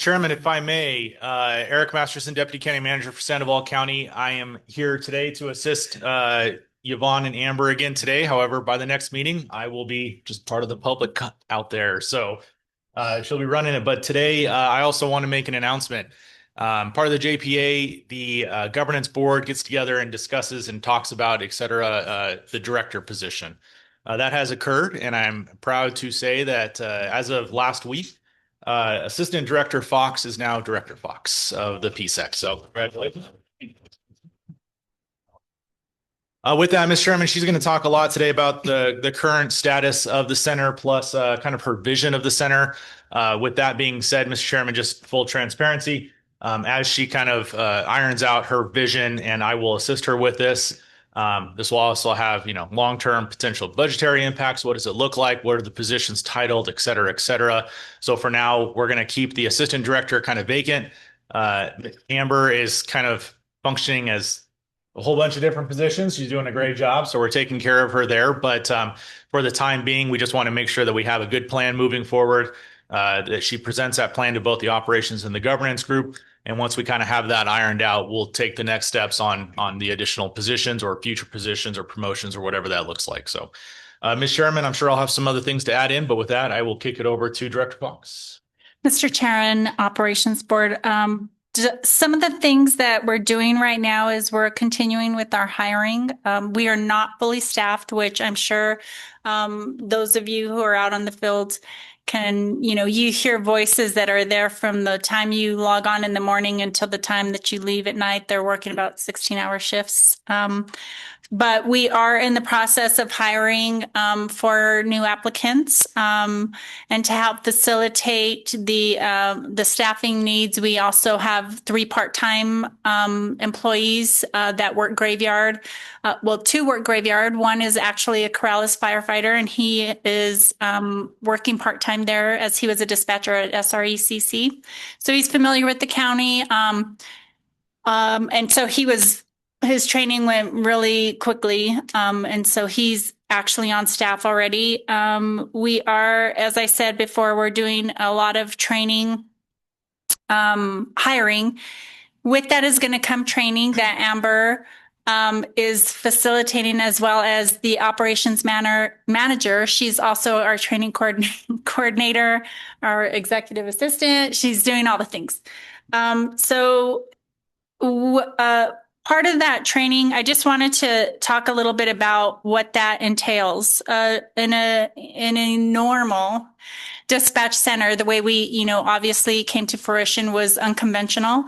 Chairman, if I may, Eric Masterson, Deputy County Manager for Sandoval County. I am here today to assist Yvonne and Amber again today. However, by the next meeting, I will be just part of the public out there. So she'll be running it. But today, I also want to make an announcement. Part of the JPA, the governance board gets together and discusses and talks about, et cetera, the director position. That has occurred, and I'm proud to say that as of last week, Assistant Director Fox is now Director Fox of the PSEC. So congratulations. With that, Ms. Chairman, she's going to talk a lot today about the current status of the center, plus kind of her vision of the center. With that being said, Mr. Chairman, just full transparency, as she kind of irons out her vision, and I will assist her with this. This will also have, long-term potential budgetary impacts. What does it look like? What are the positions titled, et cetera, et cetera. So for now, we're going to keep the assistant director kind of vacant. Amber is kind of functioning as a whole bunch of different positions. She's doing a great job, so we're taking care of her there. But for the time being, we just want to make sure that we have a good plan moving forward, that she presents that plan to both the operations and the governance group. And once we kind of have that ironed out, we'll take the next steps on the additional positions or future positions or promotions or whatever that looks like. So, Ms. Chairman, I'm sure I'll have some other things to add in, but with that, I will kick it over to Director Fox. Mr. Chair, Operations Board, some of the things that we're doing right now is we're continuing with our hiring. We are not fully staffed, which I'm sure those of you who are out on the field can, you hear voices that are there from the time you log on in the morning until the time that you leave at night. They're working about 16-hour shifts. But we are in the process of hiring for new applicants, and to help facilitate the staffing needs. We also have 3 part-time employees that work graveyard. Two work graveyard. One is actually a Corrales firefighter, and he is working part-time there as he was a dispatcher at SRECC. So he's familiar with the county, and so his training went really quickly, and so he's actually on staff already. We are, as I said before, we're doing a lot of training, hiring. With that is going to come training that Amber is facilitating, as well as the operations manager. She's also our training coordinator, our executive assistant. She's doing all the things. Part of that training, I just wanted to talk a little bit about what that entails. In a normal dispatch center, the way we, obviously came to fruition was unconventional.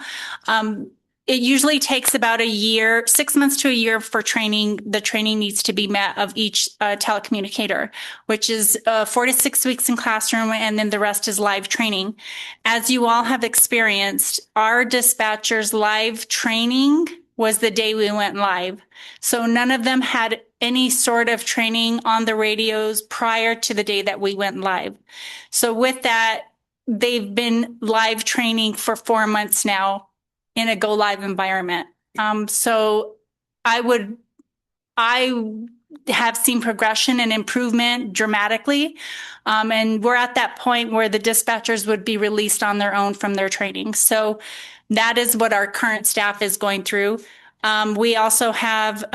It usually takes about a year, 6 months to a year for training. The training needs to be met of each telecommunicator, which is 4 to 6 weeks in classroom, and then the rest is live training. As you all have experienced, our dispatchers' live training was the day we went live. So none of them had any sort of training on the radios prior to the day that we went live. So with that, they've been live training for 4 months now in a go live environment. So I have seen progression and improvement dramatically. And we're at that point where the dispatchers would be released on their own from their training. So that is what our current staff is going through. We also have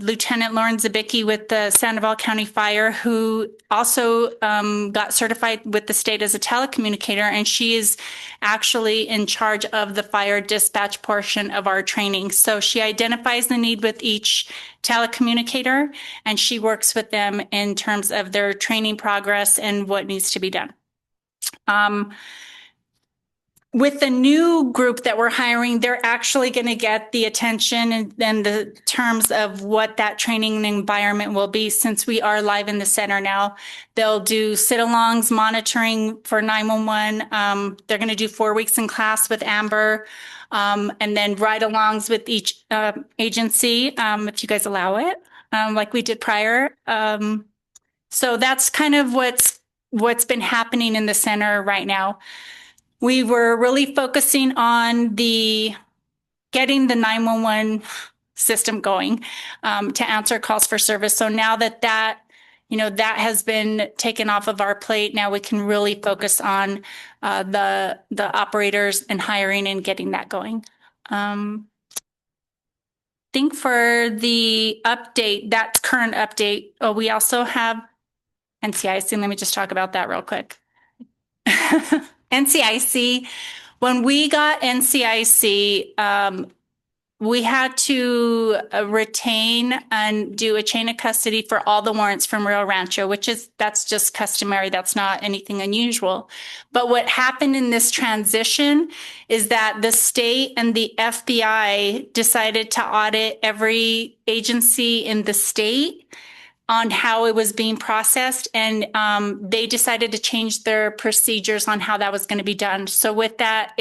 Lieutenant Lauren Zabicki with the Sandoval County Fire, who also got certified with the state as a telecommunicator, and she is actually in charge of the fire dispatch portion of our training. So she identifies the need with each telecommunicator, and she works with them in terms of their training progress and what needs to be done. With the new group that we're hiring, they're actually going to get the attention and the terms of what that training environment will be, since we are live in the center now. They'll do sit-alongs, monitoring for 911. They're going to do 4 weeks in class with Amber, and then ride-alongs with each agency, if you guys allow it, like we did prior. So that's kind of what's been happening in the center right now. We were really focusing on getting the 911 system going to answer calls for service. So now that that has been taken off of our plate. Now we can really focus on the operators and hiring and getting that going. Think for the update, that current update, we also have NCIC. Let me just talk about that real quick. NCIC, when we got NCIC, we had to retain and do a chain of custody for all the warrants from Rio Rancho, that's just customary. That's not anything unusual. But what happened in this transition is that the state and the FBI decided to audit every agency in the state on how it was being processed. And they decided to change their procedures on how that was going to be done. So with that,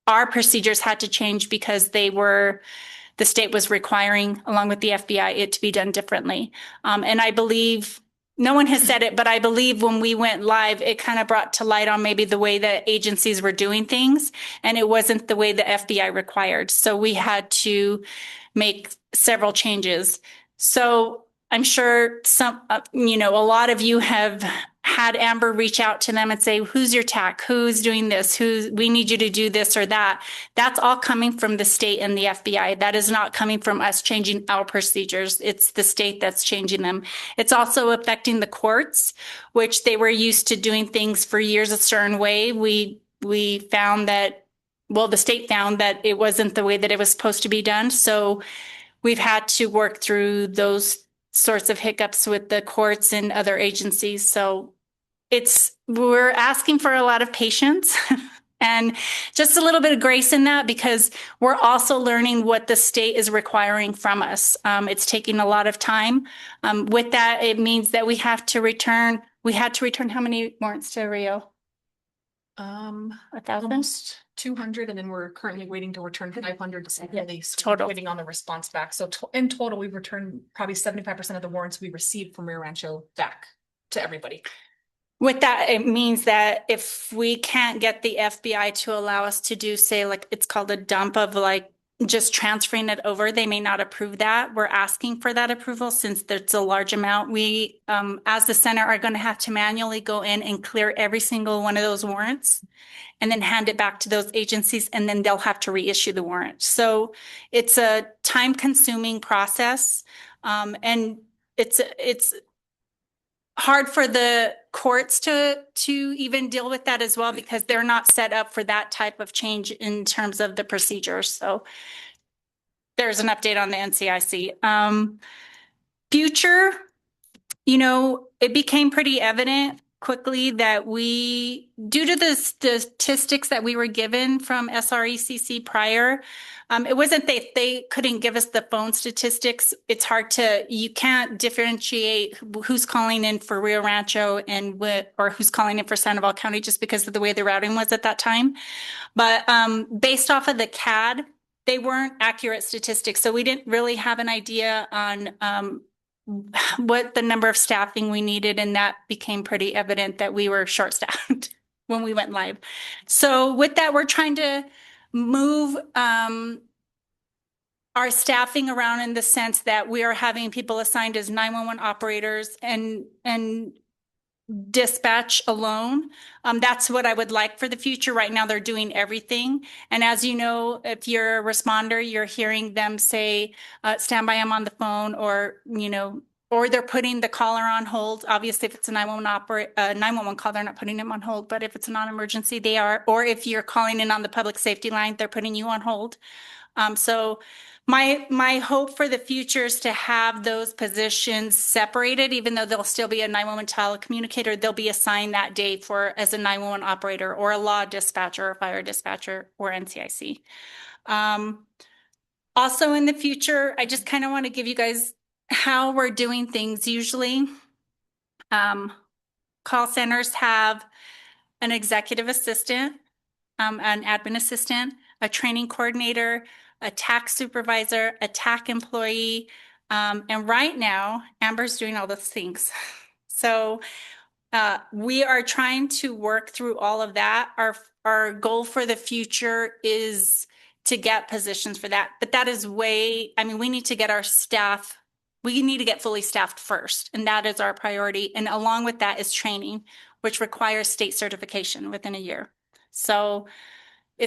our procedures had to change because the state was requiring, along with the FBI, it to be done differently. And I believe, no one has said it, but I believe when we went live, it kind of brought to light on maybe the way that agencies were doing things, and it wasn't the way the FBI required. So we had to make several changes. So I'm sure a lot of you have had Amber reach out to them and say, who's your TAC? Who's doing this? We need you to do this or that. That's all coming from the state and the FBI. That is not coming from us changing our procedures. It's the state that's changing them. It's also affecting the courts, which they were used to doing things for years a certain way. We found that, the state found that it wasn't the way that it was supposed to be done. So we've had to work through those sorts of hiccups with the courts and other agencies. So we're asking for a lot of patience and just a little bit of grace in that, because we're also learning what the state is requiring from us. It's taking a lot of time. With that, it means that we had to return how many warrants to Rio? 1,000? Almost 200, and then we're currently waiting to return 500 to St. Release. Total. Waiting on the response back. So in total, we've returned probably 75% of the warrants we received from Rio Rancho back to everybody. With that, it means that if we can't get the FBI to allow us to do, say, like it's called a dump of just transferring it over, they may not approve that. We're asking for that approval since there's a large amount. We, as the center, are going to have to manually go in and clear every single one of those warrants and then hand it back to those agencies, and then they'll have to reissue the warrant. So it's a time-consuming process, and it's hard for the courts to even deal with that as well, because they're not set up for that type of change in terms of the procedures. So there's an update on the NCIC. Future, it became pretty evident quickly that due to the statistics that we were given from SRECC prior, it wasn't they couldn't give us the phone statistics. It's hard you can't differentiate who's calling in for Rio Rancho or who's calling in for Sandoval County just because of the way the routing was at that time. But based off of the CAD, they weren't accurate statistics. So we didn't really have an idea on what the number of staffing we needed, and that became pretty evident that we were short-staffed when we went live. So with that, we're trying to move our staffing around in the sense that we are having people assigned as 911 operators and dispatch alone. That's what I would like for the future. Right now, they're doing everything. And as you know, if you're a responder, you're hearing them say, stand by, I'm on the phone, or they're putting the caller on hold. Obviously, if it's a 911 call, they're not putting them on hold. But if it's a non-emergency, they are. Or if you're calling in on the public safety line, they're putting you on hold. So my hope for the future is to have those positions separated, even though there'll still be a 911 telecommunicator, they'll be assigned that day as a 911 operator or a law dispatcher or fire dispatcher or NCIC. Also in the future, I just kind of want to give you guys how we're doing things. Usually, call centers have an executive assistant, an admin assistant, a training coordinator, a TAC supervisor, a TAC employee. And right now, Amber's doing all those things. So we are trying to work through all of that. Our goal for the future is to get positions for that. But that is we need to get our staff we need to get fully staffed first, and that is our priority. And along with that is training, which requires state certification within a year. So we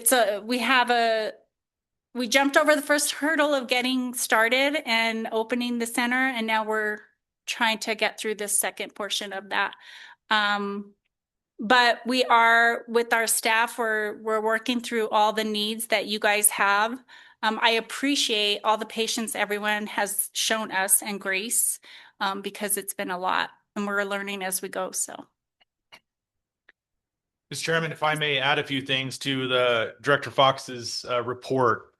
jumped over the first hurdle of getting started and opening the center, and now we're trying to get through this second portion of that. But we are, with our staff, we're working through all the needs that you guys have. I appreciate all the patience everyone has shown us and grace, because it's been a lot and we're learning as we go. So. Mr. Chairman, if I may add a few things to the Director Fox's report.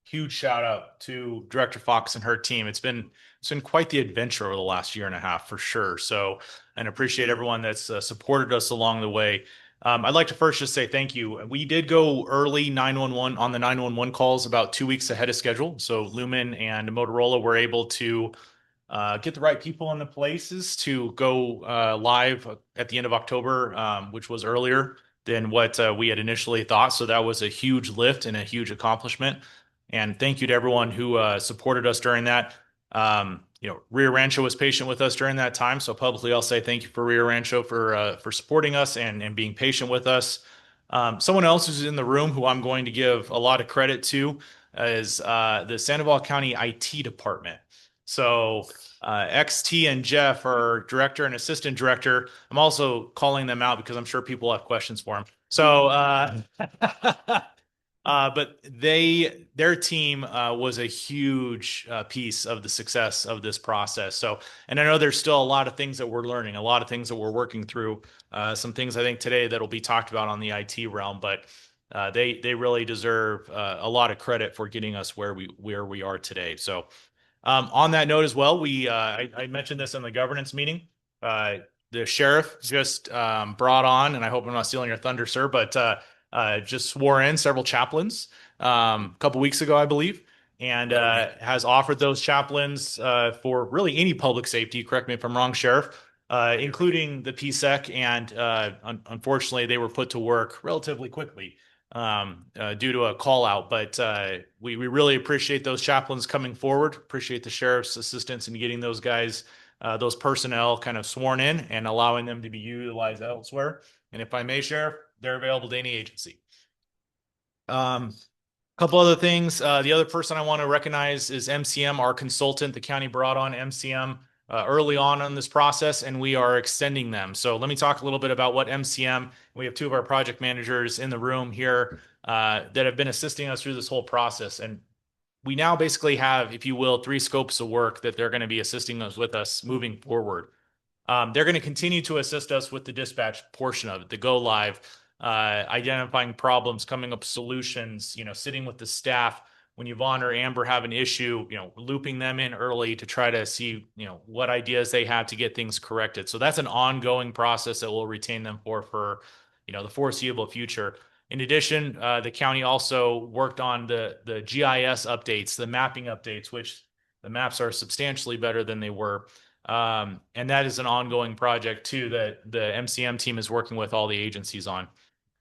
Huge shout out to Director Fox and her team. It's been quite the adventure over the last year and a half for sure. So, and appreciate everyone that's supported us along the way. I'd like to first just say thank you. We did go early 911 on the 911 calls about 2 weeks ahead of schedule. So Lumen and Motorola were able to get the right people in the places to go live at the end of October, which was earlier than what we had initially thought. So that was a huge lift and a huge accomplishment. And thank you to everyone who supported us during that. Rio Rancho was patient with us during that time. So publicly, I'll say thank you for Rio Rancho for supporting us and being patient with us. Someone else who's in the room who I'm going to give a lot of credit to is the Sandoval County IT department. So XT and Jeff are director and assistant director. I'm also calling them out because I'm sure people have questions for them. So but their team was a huge piece of the success of this process. So, and I know there's still a lot of things that we're learning, a lot of things that we're working through, some things I think today that'll be talked about on the IT realm, but they really deserve a lot of credit for getting us where we are today. So, on that note as well, I mentioned this in the governance meeting. The sheriff just brought on, and I hope I'm not stealing your thunder, sir, but just swore in several chaplains a couple weeks ago, I believe, and has offered those chaplains for really any public safety. Correct me if I'm wrong, Sheriff, including the PSEC, and unfortunately, they were put to work relatively quickly due to a call out. But we really appreciate those chaplains coming forward. Appreciate the sheriff's assistance in getting those guys, those personnel, kind of sworn in and allowing them to be utilized elsewhere. And if I may, Sheriff, they're available to any agency. Couple other things. The other person I want to recognize is MCM, our consultant. The county brought on MCM early on in this process, and we are extending them. So let me talk a little bit about what MCM. We have two of our project managers in the room here that have been assisting us through this whole process. And we now basically have, if you will, 3 scopes of work that they're going to be assisting us with us moving forward. They're going to continue to assist us with the dispatch portion of it, the go live, identifying problems, coming up with solutions, sitting with the staff when Yvonne or Amber have an issue, looping them in early to try to see, what ideas they have to get things corrected. So that's an ongoing process that we'll retain them for, the foreseeable future. In addition, the county also worked on the GIS updates, the mapping updates, which the maps are substantially better than they were. And that is an ongoing project too that the MCM team is working with all the agencies on.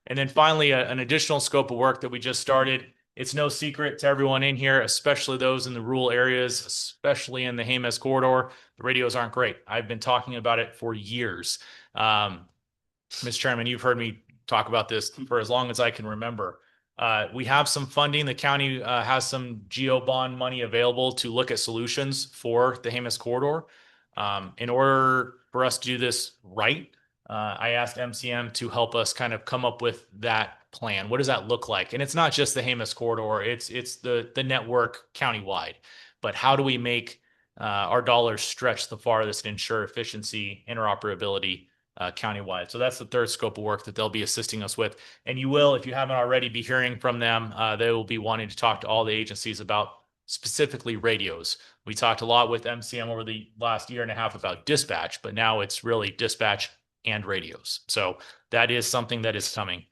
And then finally, an additional scope of work that we just started. It's no secret to everyone in here, especially those in the rural areas, especially in the Jemez corridor. The radios aren't great. I've been talking about it for years. Mr. Chairman, you've heard me talk about this for as long as I can remember. We have some funding. The county has some GEO bond money available to look at solutions for the Jemez corridor. In order for us to do this right, I asked MCM to help us kind of come up with that plan. What does that look like? And it's not just the Jemez corridor, it's the network countywide. But how do we make our dollars stretch the farthest and ensure efficiency, interoperability countywide? So that's the third scope of work that they'll be assisting us with. And you will, if you haven't already, be hearing from them. They will be wanting to talk to all the agencies about specifically radios. We talked a lot with MCM over the last year and a half about dispatch, but now it's really dispatch and radios. So that is something that is coming.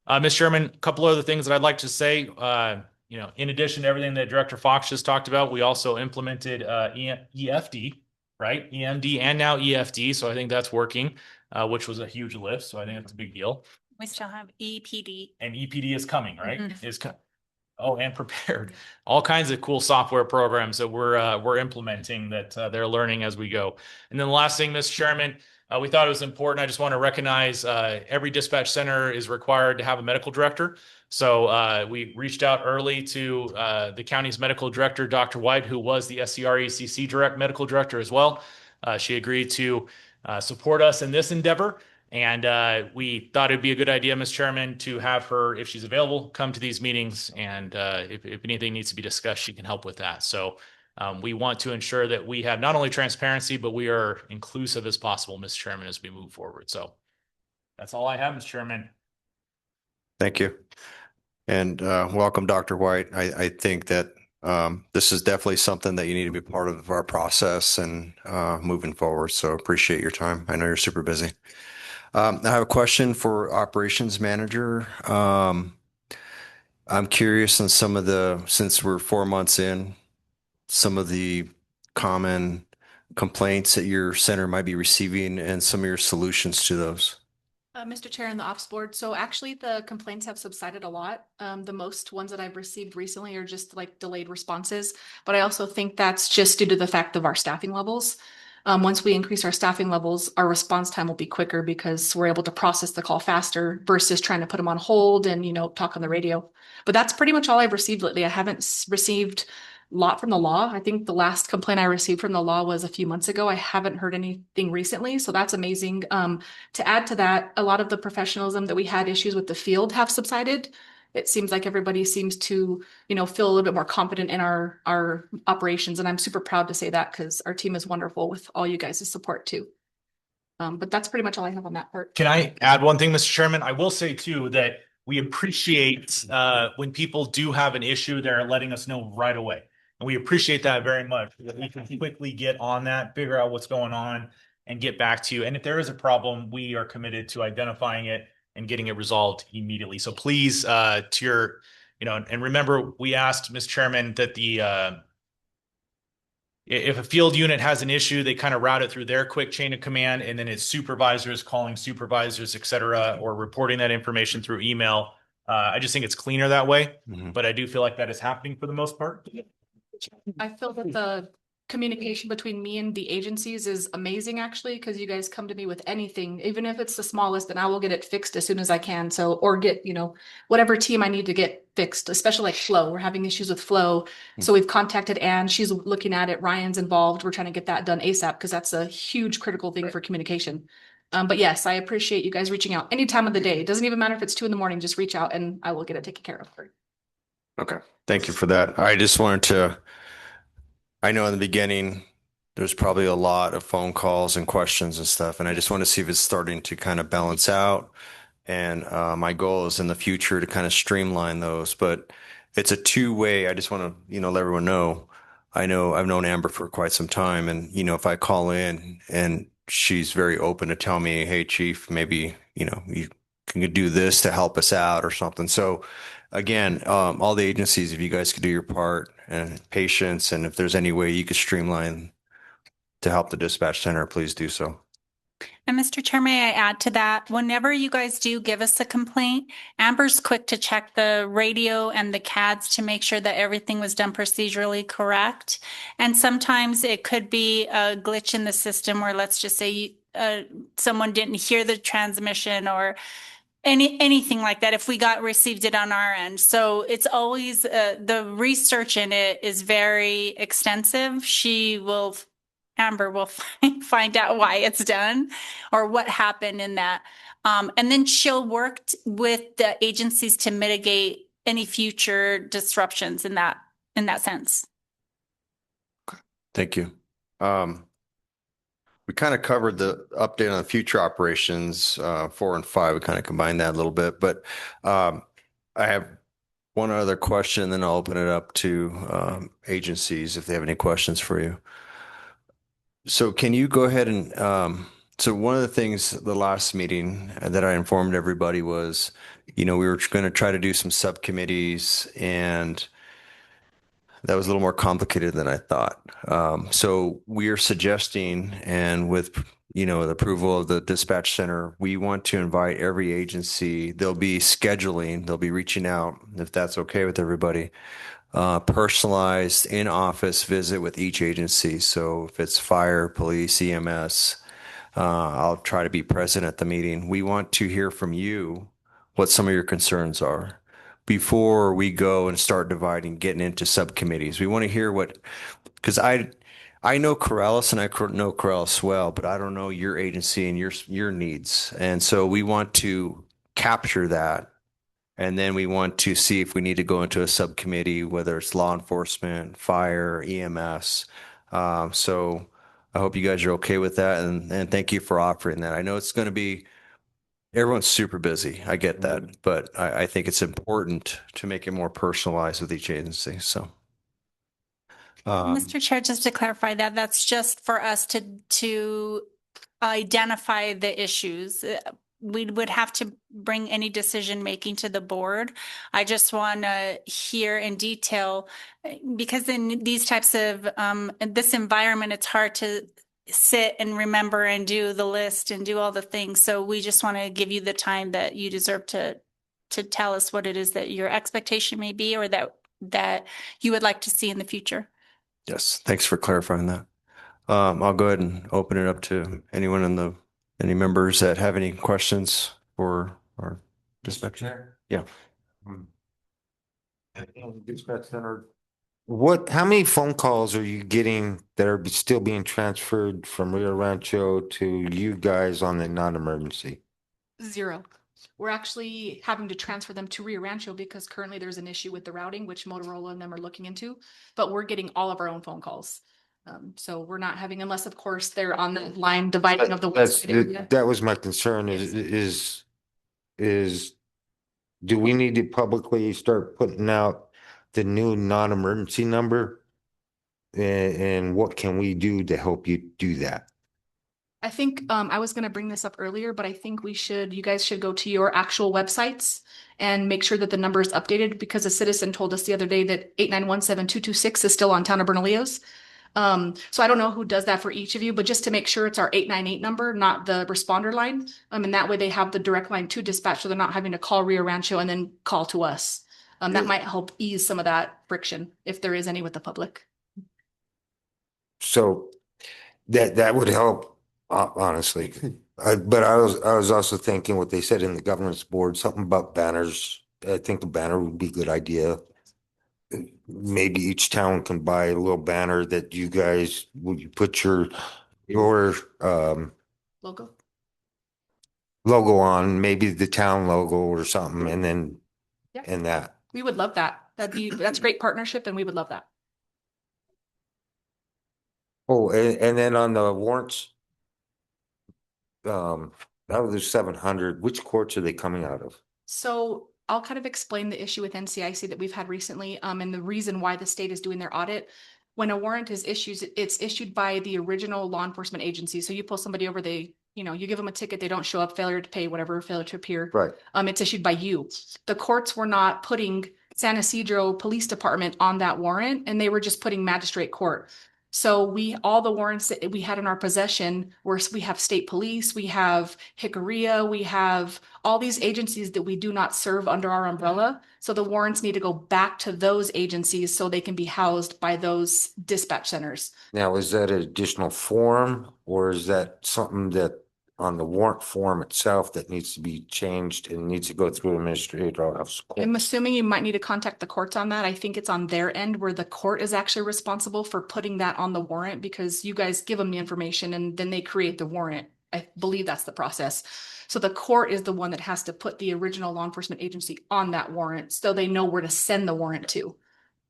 Mr. Chairman, a couple other things that I'd like to say. In addition to everything that Director Fox just talked about, we also implemented EFD, right? EMD and now EFD. So I think that's working, which was a huge lift. So I think that's a big deal. We still have EPD. And EPD is coming, right? Mm-hmm. Oh, and prepared. All kinds of cool software programs that we're implementing that they're learning as we go. And then the last thing, Mr. Chairman, we thought it was important. I just want to recognize every dispatch center is required to have a medical director. So we reached out early to the county's medical director, Dr. White, who was the SCRECC direct medical director as well. She agreed to support us in this endeavor. And we thought it'd be a good idea, Ms. Chairman, to have her, if she's available, come to these meetings. And if anything needs to be discussed, she can help with that. So we want to ensure that we have not only transparency, but we are inclusive as possible, Ms. Chairman, as we move forward. So that's all I have, Ms. Chairman. Thank you. And welcome, Dr. White. I think that this is definitely something that you need to be part of our process and moving forward. So appreciate your time. I know you're super busy. I have a question for operations manager. I'm curious on some of since we're 4 months in, some of the common complaints that your center might be receiving and some of your solutions to those. Mr. Chair and the Ops Board, so actually the complaints have subsided a lot. The most ones that I've received recently are just like delayed responses, but I also think that's just due to the fact of our staffing levels. Once we increase our staffing levels, our response time will be quicker because we're able to process the call faster versus trying to put them on hold and, talk on the radio. But that's pretty much all I've received lately. I haven't received a lot from the law. I think the last complaint I received from the law was a few months ago. I haven't heard anything recently, so that's amazing. To add to that, a lot of the professionalism that we had issues with the field have subsided. It seems like everybody seems to, feel a little bit more confident in our operations, and I'm super proud to say that because our team is wonderful with all you guys' support too. But that's pretty much all I have on that part. Can I add one thing, Mr. Chairman? I will say too that we appreciate when people do have an issue, they're letting us know right away. And we appreciate that very much. That we can quickly get on that, figure out what's going on, and get back to you. And if there is a problem, we are committed to identifying it and getting it resolved immediately. So please, to your, and remember, we asked, Mr. Chairman, that if a field unit has an issue, they kind of route it through their quick chain of command, and then it's supervisors calling supervisors, et cetera, or reporting that information through email. I just think it's cleaner that way, but I do feel like that is happening for the most part. I feel that the communication between me and the agencies is amazing, actually, because you guys come to me with anything, even if it's the smallest, and I will get it fixed as soon as I can. So, or get, whatever team I need to get fixed, especially like flow. We're having issues with flow. So we've contacted Anne. She's looking at it. Ryan's involved. We're trying to get that done ASAP because that's a huge critical thing for communication. But yes, I appreciate you guys reaching out any time of the day. It doesn't even matter if it's 2 a.m, just reach out and I will get it taken care of. Okay. Thank you for that. I just wanted I know in the beginning, there's probably a lot of phone calls and questions and stuff, and I just want to see if it's starting to kind of balance out. And my goal is in the future to kind of streamline those, but it's a two-way. I just want to, let everyone know. I know I've known Amber for quite some time, and if I call in and she's very open to tell me, hey, Chief, maybe, you can do this to help us out or something. So again, all the agencies, if you guys could do your part and patience, and if there's any way you could streamline to help the dispatch center, please do so. And Mr. Chair, may I add to that? Whenever you guys do give us a complaint, Amber's quick to check the radio and the CADs to make sure that everything was done procedurally correct. And sometimes it could be a glitch in the system where, let's just say, someone didn't hear the transmission or anything like that if we received it on our end. So it's always the research in it is very extensive. Amber will find out why it's done or what happened in that. And then she'll work with the agencies to mitigate any future disruptions in that sense. Thank you. We kind of covered the update on the future operations, 4 and 5. We kind of combined that a little bit, but I have one other question, then I'll open it up to agencies if they have any questions for you. So can you go ahead and, so one of the things, the last meeting that I informed everybody was, we were going to try to do some subcommittees, and that was a little more complicated than I thought. So we are suggesting, and with the approval of the dispatch center, we want to invite every agency. They'll be scheduling, they'll be reaching out, if that's okay with everybody, personalized in-office visit with each agency. So if it's fire, police, EMS, I'll try to be present at the meeting. We want to hear from you what some of your concerns are before we go and start dividing, getting into subcommittees. We want to hear because I know Corrales and know Corrales well, but I don't know your agency and your needs. And so we want to capture that. And then we want to see if we need to go into a subcommittee, whether it's law enforcement, fire, EMS. So I hope you guys are okay with that. And thank you for offering that. I know it's going to be, everyone's super busy. I get that. But I think it's important to make it more personalized with each agency. So. Mr. Chair, just to clarify that, that's just for us to identify the issues. We would have to bring any decision making to the board. I just want to hear in detail, because in these types of, in this environment, it's hard to sit and remember and do the list and do all the things. So we just want to give you the time that you deserve to tell us what it is that your expectation may be, or that you would like to see in the future. Yes, thanks for clarifying that. I'll go ahead and open it up to anyone any members that have any questions for our dispatch. Yeah. Dispatch center. How many phone calls are you getting that are still being transferred from Rio Rancho to you guys on the non-emergency? 0. We're actually having to transfer them to Rio Rancho because currently there's an issue with the routing, which Motorola and them are looking into, but we're getting all of our own phone calls. So we're not having, unless of course they're on the line dividing of the website area. That was my concern is do we need to publicly start putting out the new non-emergency number? And what can we do to help you do that? I think I was going to bring this up earlier, but I think you guys should go to your actual websites and make sure that the number is updated, because a citizen told us the other day that 8917226 is still on Town of Bernalillo's. So I don't know who does that for each of you, but just to make sure it's our 898 number, not the responder line. And that way they have the direct line to dispatch, so they're not having to call Rio Rancho and then call to us. That might help ease some of that friction, if there is any with the public. So that would help, honestly. But I was also thinking what they said in the governance board, something about banners. I think the banner would be a good idea. Maybe each town can buy a little banner that you guys, would you put your Logo. logo on, maybe the town logo or something, and then Yeah. and that. We would love that. That's great partnership, and we would love that. Oh, and then on the warrants, out of the 700, which courts are they coming out of? So I'll kind of explain the issue with NCIC that we've had recently, and the reason why the state is doing their audit. When a warrant is issued, it's issued by the original law enforcement agency. So you pull somebody over, you give them a ticket, they don't show up, failure to pay, whatever, failure to appear. Right. It's issued by you. The courts were not putting San Ysidro Police Department on that warrant, and they were just putting magistrate court. So all the warrants that we had in our possession we have state police, we have Hickoria, we have all these agencies that we do not serve under our umbrella. So the warrants need to go back to those agencies so they can be housed by those dispatch centers. Now, is that an additional form, or is that something that on the warrant form itself that needs to be changed and needs to go through administrative office? I'm assuming you might need to contact the courts on that. I think it's on their end where the court is actually responsible for putting that on the warrant, because you guys give them the information and then they create the warrant. I believe that's the process. So the court is the one that has to put the original law enforcement agency on that warrant so they know where to send the warrant to.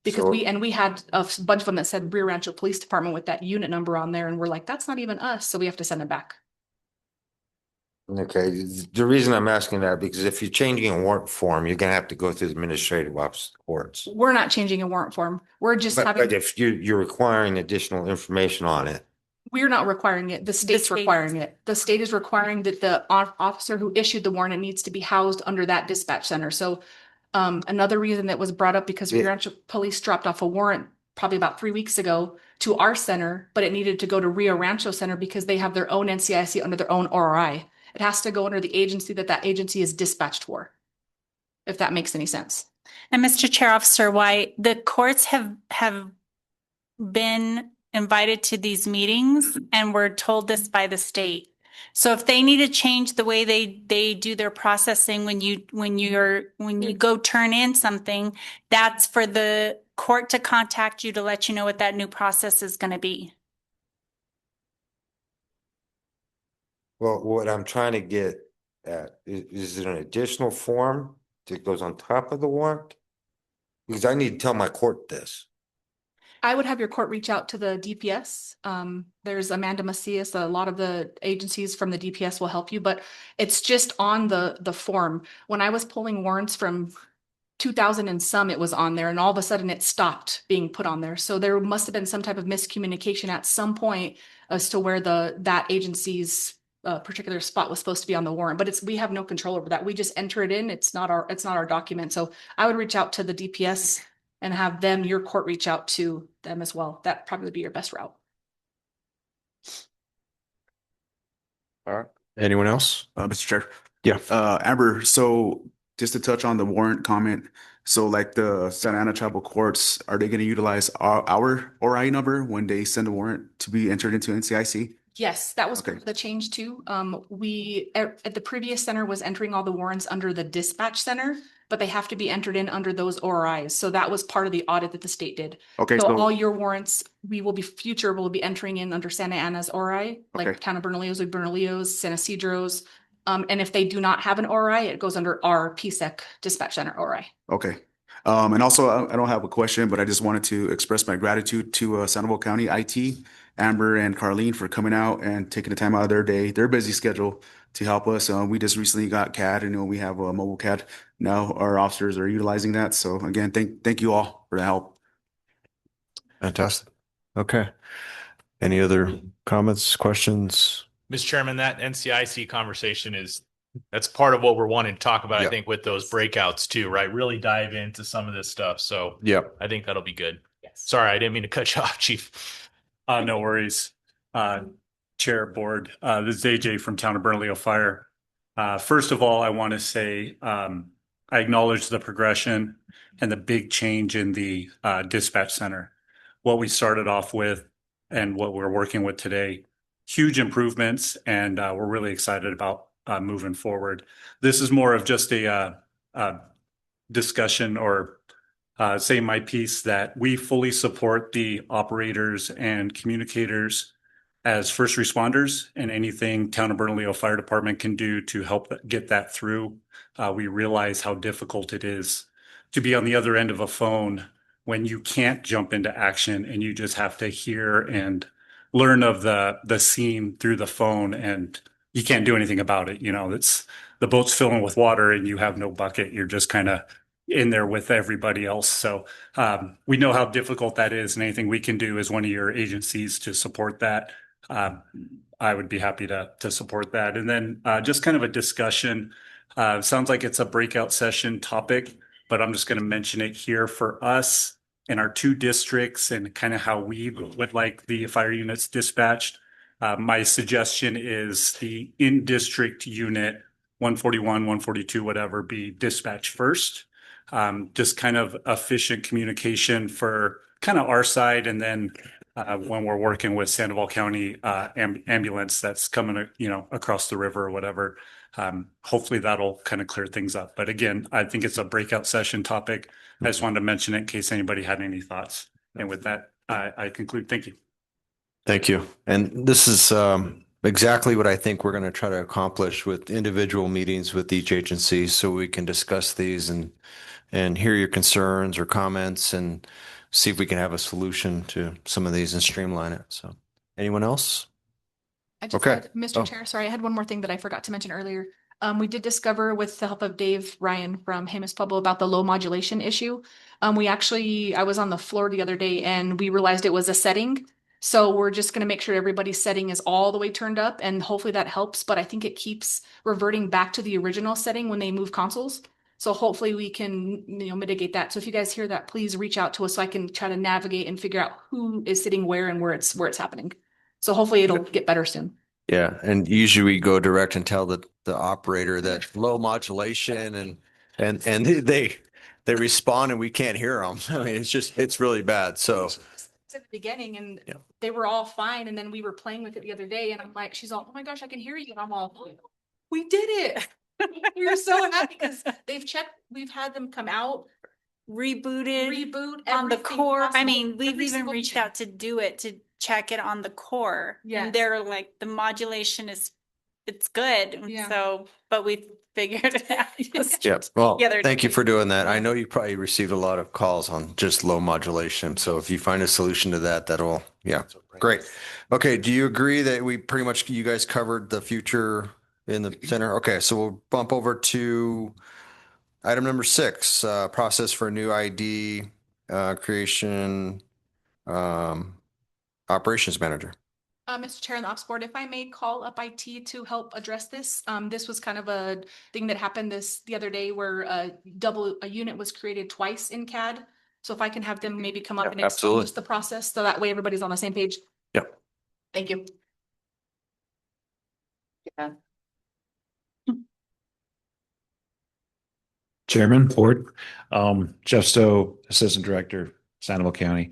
Because we had a bunch of them that said Rio Rancho Police Department with that unit number on there, and we're like, that's not even us. So we have to send it back. Okay, the reason I'm asking that, because if you're changing a warrant form, you're gonna have to go through the administrative office courts. We're not changing a warrant form. We're just But having, if you're requiring additional information on it, we're not requiring it. The state's state requiring is. it. The state is requiring that the officer who issued the warrant needs to be housed under that dispatch center. So another reason that was brought up, because Rio Rancho Police dropped off a warrant probably about 3 weeks ago to our center, but it needed to go to Rio Rancho Center because they have their own NCIC under their own ORI. It has to go under the agency that agency is dispatched for, if that makes any sense. And Mr. Chair, Officer White, the courts have been invited to these meetings and were told this by the state. So if they need to change the way they do their processing when you go turn in something, that's for the court to contact you to let you know what that new process is going to be. Well, what I'm trying to get at is it an additional form that goes on top of the warrant? Because I need to tell my court this. I would have your court reach out to the DPS. There's Amanda Macias. A lot of the agencies from the DPS will help you, but it's just on the form. When I was pulling warrants from 2000 and some, it was on there, and all of a sudden it stopped being put on there. So there must have been some type of miscommunication at some point as to where that agency's particular spot was supposed to be on the warrant. But we have no control over that. We just enter it in. It's not our document. So I would reach out to the DPS and have your court reach out to them as well. That probably would be your best route. All right. Anyone else? Mr. Chair. Yeah. Amber, so just to touch on the warrant comment, so like the Santa Ana tribal courts, are they going to utilize our ORI number when they send a warrant to be entered into NCIC? Yes, that was Okay. the change too. We at the previous center was entering all the warrants under the dispatch center, but they have to be entered in under those ORIs. So that was part of the audit that the state did. Okay, So so all your warrants, we'll be entering in under Santa Ana's ORI, like Okay. Town of Bernalillo's, like Bernalillo's, San Isidro's. And if they do not have an ORI, it goes under our PSEC dispatch center ORI. okay. And also, I don't have a question, but I just wanted to express my gratitude to Sandoval County IT, Amber and Carlene for coming out and taking the time out of their day, their busy schedule to help us. We just recently got CAD, and we have a mobile CAD now. Our officers are utilizing that. So again, thank you all for the help. Fantastic. Okay. Any other comments, questions? Mr. Chairman, that NCIC conversation that's part of what we're wanting to talk about, I Yep. think, with those breakouts too, right? Really dive into some of this stuff. So Yep. I think that'll be good. Yes. Sorry, I didn't mean to cut you off, Chief. No worries. Chair, board, this is AJ from Town of Bernalillo Fire. First of all, I want to say, I acknowledge the progression and the big change in the dispatch center. What we started off with and what we're working with today, huge improvements, and we're really excited about moving forward. This is more of just a discussion or say my piece that we fully support the operators and communicators as first responders, and anything Town of Bernalillo Fire Department can do to help get that through. We realize how difficult it is to be on the other end of a phone when you can't jump into action and you just have to hear and learn of the scene through the phone, and you can't do anything about it. It's the boat's filling with water and you have no bucket. You're just kind of in there with everybody else. So we know how difficult that is, and anything we can do as one of your agencies to support that, I would be happy to support that. And then just kind of a discussion. Sounds like it's a breakout session topic, but I'm just going to mention it here for us in our 2 districts and kind of how we would like the fire units dispatched. My suggestion is the in-district unit 141, 142, whatever, be dispatched first. Just kind of efficient communication for kind of our side. And then when we're working with Sandoval County ambulance that's coming, across the river or whatever, hopefully that'll kind of clear things up. But again, I think it's a breakout session topic. I just wanted to mention it in case anybody had any thoughts. And with that, I conclude. Thank you. Thank you. And this is exactly what I think we're going to try to accomplish with individual meetings with each agency, so we can discuss these and hear your concerns or comments and see if we can have a solution to some of these and streamline it. So anyone else? Okay. Mr. Oh. Chair, sorry, I had one more thing that I forgot to mention earlier. We did discover with the help of Dave Ryan from Jemez Pueblo about the low modulation issue. I was on the floor the other day and we realized it was a setting. So we're just going to make sure everybody's setting is all the way turned up, and hopefully that helps. But I think it keeps reverting back to the original setting when they move consoles. So hopefully we can, mitigate that. So if you guys hear that, please reach out to us so I can try to navigate and figure out who is sitting where and where it's happening. So hopefully it'll get better soon. Yeah, and usually we go direct and tell the operator that low modulation and they respond and we can't hear them. I mean, it's really bad. So At the beginning and Yeah. they were all fine. And then we were playing with it the other day and I'm like, she's all, oh my gosh, I can hear you. And I'm all, we did it. We were so happy because we've had them come out, Rebooted reboot on the everything core. I possible, mean, we've every even single reached thing. out to do it to check it on the core. Yes. And they're like, the modulation it's good. Yeah. So, but we figured it out. yeah, well, The other thank you day. for doing that. I know you probably received a lot of calls on just low modulation. So if you find a solution to that, yeah, great. Okay, do you agree that you guys covered the future in the center? Okay, so we'll bump over to item number 6, process for new ID creation, um, operations manager. Mr. Chair and the Ops Board, if I may call up IT to help address this. This was kind of a thing that happened the other day where a unit was created twice in CAD. So if I can have them maybe come up Yeah, and explain absolutely. just the process, so that way everybody's on the same page. Yep. Thank you. Chairman, Board, Jeff Stowe, Assistant Director, Sandoval County.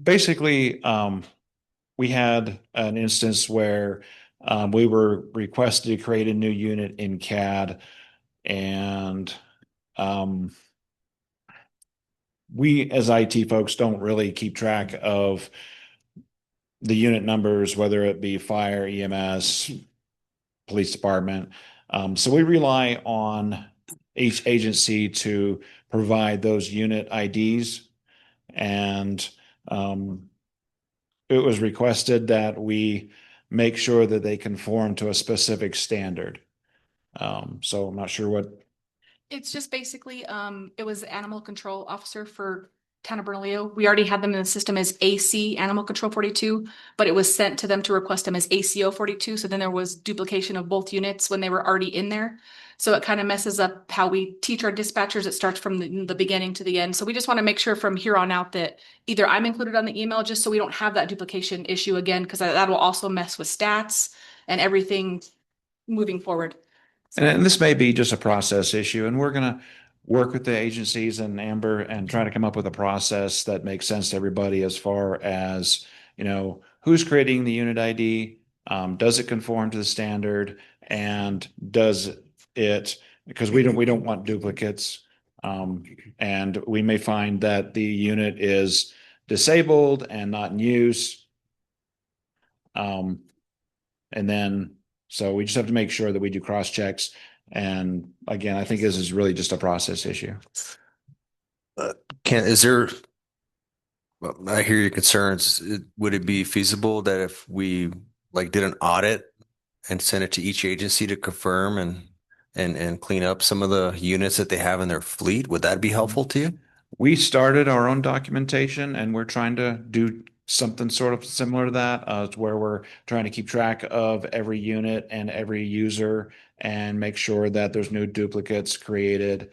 Basically, we had an instance where we were requested to create a new unit in CAD, and we as IT folks don't really keep track of the unit numbers, whether it be fire, EMS, police department. So we rely on each agency to provide those unit IDs. And it was requested that we make sure that they conform to a specific standard. So I'm not sure what. It's just basically, it was the animal control officer for Town of Bernalillo. We already had them in the system as AC Animal Control 42, but it was sent to them to request them as ACO 42. So then there was duplication of both units when they were already in there. So it kind of messes up how we teach our dispatchers. It starts from the beginning to the end. So we just want to make sure from here on out that either I'm included on the email just so we don't have that duplication issue again, because that will also mess with stats and everything moving forward. And this may be just a process issue, and we're going to work with the agencies and Amber and try to come up with a process that makes sense to everybody as far as, who's creating the unit ID, does it conform to the standard, and does it, because we don't want duplicates. And we may find that the unit is disabled and not in use. And then so we just have to make sure that we do cross checks. And again, I think this is really just a process issue. I hear your concerns. Would it be feasible that if we did an audit and sent it to each agency to confirm and clean up some of the units that they have in their fleet? Would that be helpful to you? We started our own documentation and we're trying to do something sort of similar to that, where we're trying to keep track of every unit and every user and make sure that there's no duplicates created.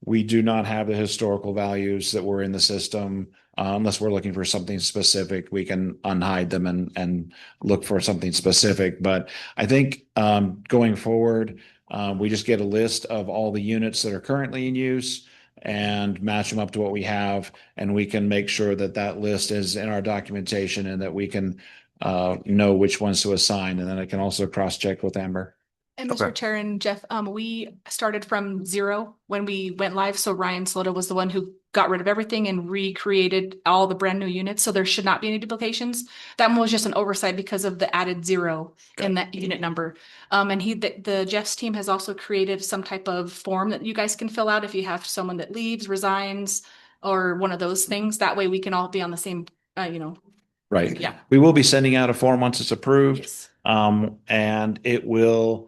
We do not have the historical values that were in the system. Unless we're looking for something specific, we can unhide them and look for something specific. But I think going forward, we just get a list of all the units that are currently in use and match them up to what we have, and we can make sure that that list is in our documentation and that we can know which ones to assign, and then I can also cross-check with Amber. And Okay. Mr. Chair and Jeff, we started from 0 when we went live. So Ryan Slota was the one who got rid of everything and recreated all the brand new units. So there should not be any duplications. That one was just an oversight because of the added 0 in that unit number. And the Jeff's team has also created some type of form that you guys can fill out if you have someone that leaves, resigns, or one of those things. That way we can all be on the same, Right. Yeah. We will be sending out a form once it's approved. Yes. And it will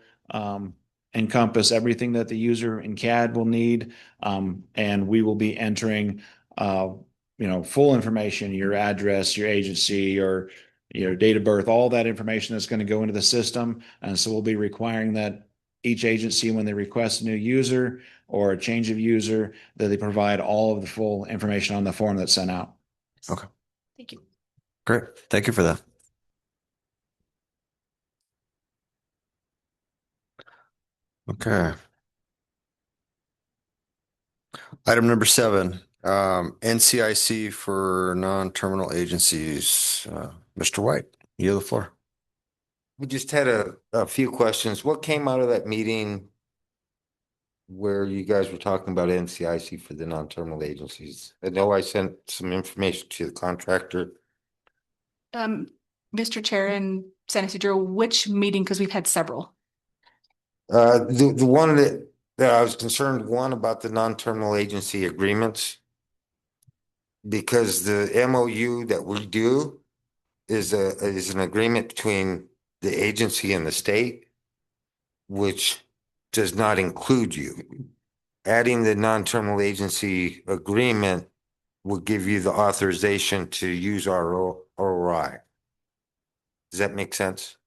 encompass everything that the user in CAD will need. And we will be entering, full information, your address, your agency, your date of birth, all that information that's going to go into the system. And so we'll be requiring that each agency, when they request a new user or a change of user, that they provide all of the full information on the form that's sent out. Okay, Thank you. great. Thank you for that. Okay. Item number 7, NCIC for non-terminal agencies. Mr. White, you have the floor. We just had a few questions. What came out of that meeting where you guys were talking about NCIC for the non-terminal agencies? I know I sent some information to the contractor. Mr. Chair and San Isidro, which meeting? Because we've had several. The one that I was concerned, one about the non-terminal agency agreements. Because the MOU that we do is an agreement between the agency and the state, which does not include you. Adding the non-terminal agency agreement will give you the authorization to use our ORI. Does that make sense?